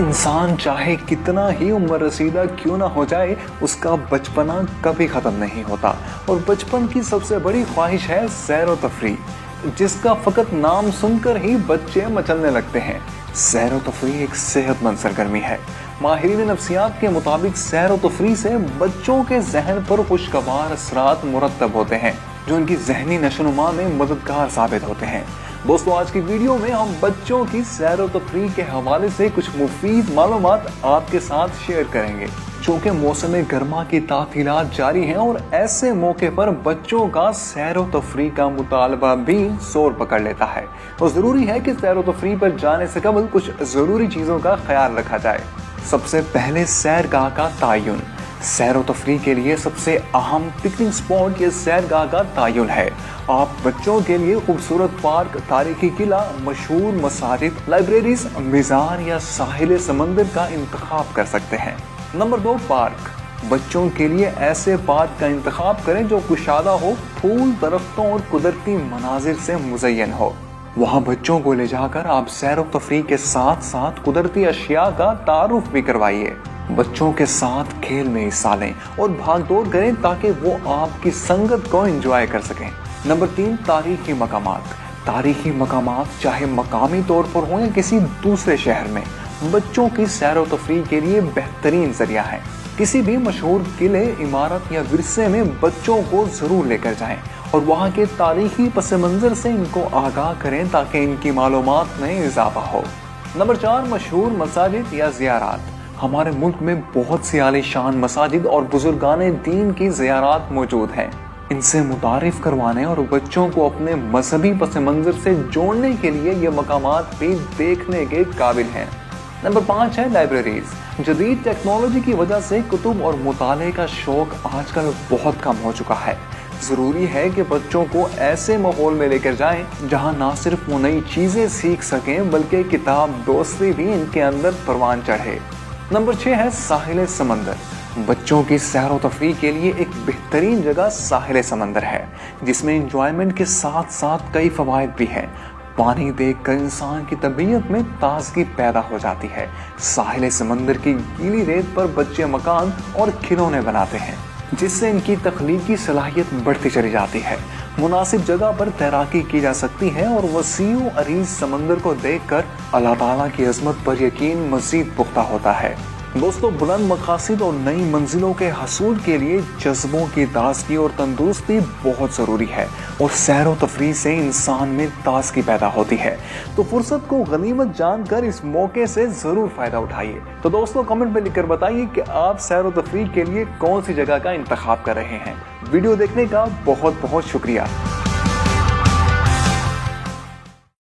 इंसान चाहे कितना ही उम्र रसीदा क्यों ना हो जाए, उसका बचपना कभी खत्म नहीं होता। और बचपन की सबसे बड़ी ख्वाहिश है सैर व तफरीह, जिसका फकत नाम सुनकर ही बच्चे मचलने लगते हैं। सैर व तफरीह एक सेहतमंद सरगर्मी है। माहिरीन नफ्सियात के मुताबिक सैर व तफरीह से बच्चों के जहन पर खुशगवार असरात मुरतब होते हैं, जो उनकी जहनी नशोनुमा में मददगार साबित होते हैं। दोस्तों, आज की वीडियो में हम बच्चों की सैर व तफरीह के हवाले से कुछ मुफीद मालूमात आपके साथ शेयर करेंगे। चूँकि मौसम गर्मा की तातीलात जारी हैं और ऐसे मौके पर बच्चों का सैर व तफरीह का मुतालबा भी जोर पकड़ लेता है, तो जरूरी है कि सैर व तफरीह पर जाने से कबल कुछ जरूरी चीजों का ख्याल रखा जाए। सबसे पहले सैरगाह का तयन। सैर व तफरीह के लिए सबसे अहम पिकनिक स्पॉट ये सैरगाह का तयन है। आप बच्चों के लिए खूबसूरत पार्क, तारीखी किला, मशहूर मसाजिद, लाइब्रेरीज, मीज़ार या साहिल समंदर का इंतखाब कर सकते हैं। Number 2, park. बच्चों के लिए ऐसे पार्क का इंतखाब करें जो कुशादा हो, फूल, दरख्तों और कुदरती मनाजिर से मुज़य्यन हो। वहाँ बच्चों को ले जाकर आप सैर व तफरीह के साथ साथ कुदरती अशिया का तारुफ भी करवाइए। बच्चों के साथ खेल में हिस्सा लें और भाग दौड़ करें ताकि वो आपकी संगत को एंजॉय कर सकें। नंबर 3, तारीखी मकामात। तारीखी मकामात चाहे मकामी तौर पर हो या किसी दूसरे शहर में, बच्चों की सैर व तफरीह के लिए बेहतरीन जरिया है। किसी भी मशहूर किले, इमारत या विरसे में बच्चों को जरूर लेकर जाएं और वहाँ के तारीखी पस मंजर से इनको आगाह करें ताकि इनकी मालूमात में इजाफा हो। नंबर 4, मशहूर मसाजिद या ज़ियारात। हमारे मुल्क में बहुत सी आलीशान मसाजिद और बुजुर्गाने दीन की ज़ियारात मौजूद हैं। इनसे मुतारिफ करवाने और बच्चों को अपने मजहबी पस मंजर से जोड़ने के लिए ये मकामात भी देखने के काबिल हैं। नंबर 5 है लाइब्रेरीज। जदीद टेक्नोलॉजी की वजह से कुतुब और मुताले का शौक आजकल बहुत कम हो चुका है। ज़रूरी है कि बच्चों को ऐसे माहौल में लेकर जाएं जहां ना सिर्फ वो नई चीज़ें सीख सकें बल्कि किताब दोस्ती भी इनके अंदर परवान चढ़े। नंबर 6 है साहिल समंदर। बच्चों की सैर व तफरीह के लिए एक बेहतरीन जगह साहिल समंदर है, जिसमें इंजॉयमेंट के साथ साथ कई फवायद भी हैं। पानी देखकर इंसान की तबीयत में ताजगी पैदा हो जाती है। साहिल समंदर की गीली रेत पर बच्चे मकान और खिलौने बनाते हैं, जिससे इनकी तख्लीकी सलाहियत बढ़ती चली जाती है। मुनासिब जगह पर तैराकी की जा सकती है और वसीउ अरीज समंदर को देखकर अल्लाह ताला की अजमत पर यकीन मजीद पुख्ता होता है। दोस्तों, बुलंद मकासद और नई मंजिलों के हसूल के लिए जज्बों की ताजगी और तंदुरुस्ती बहुत ज़रूरी है और सैर व तफरीह से इंसान में ताजगी पैदा होती है। तो फुर्सत को गनीमत जानकर इस मौके से ज़रूर फ़ायदा उठाइए। तो दोस्तों, कमेंट में लिखकर बताइए कि आप सैर व तफरीह के लिए कौन सी जगह का इंतखाब कर रहे हैं। वीडियो देखने का बहुत बहुत शुक्रिया।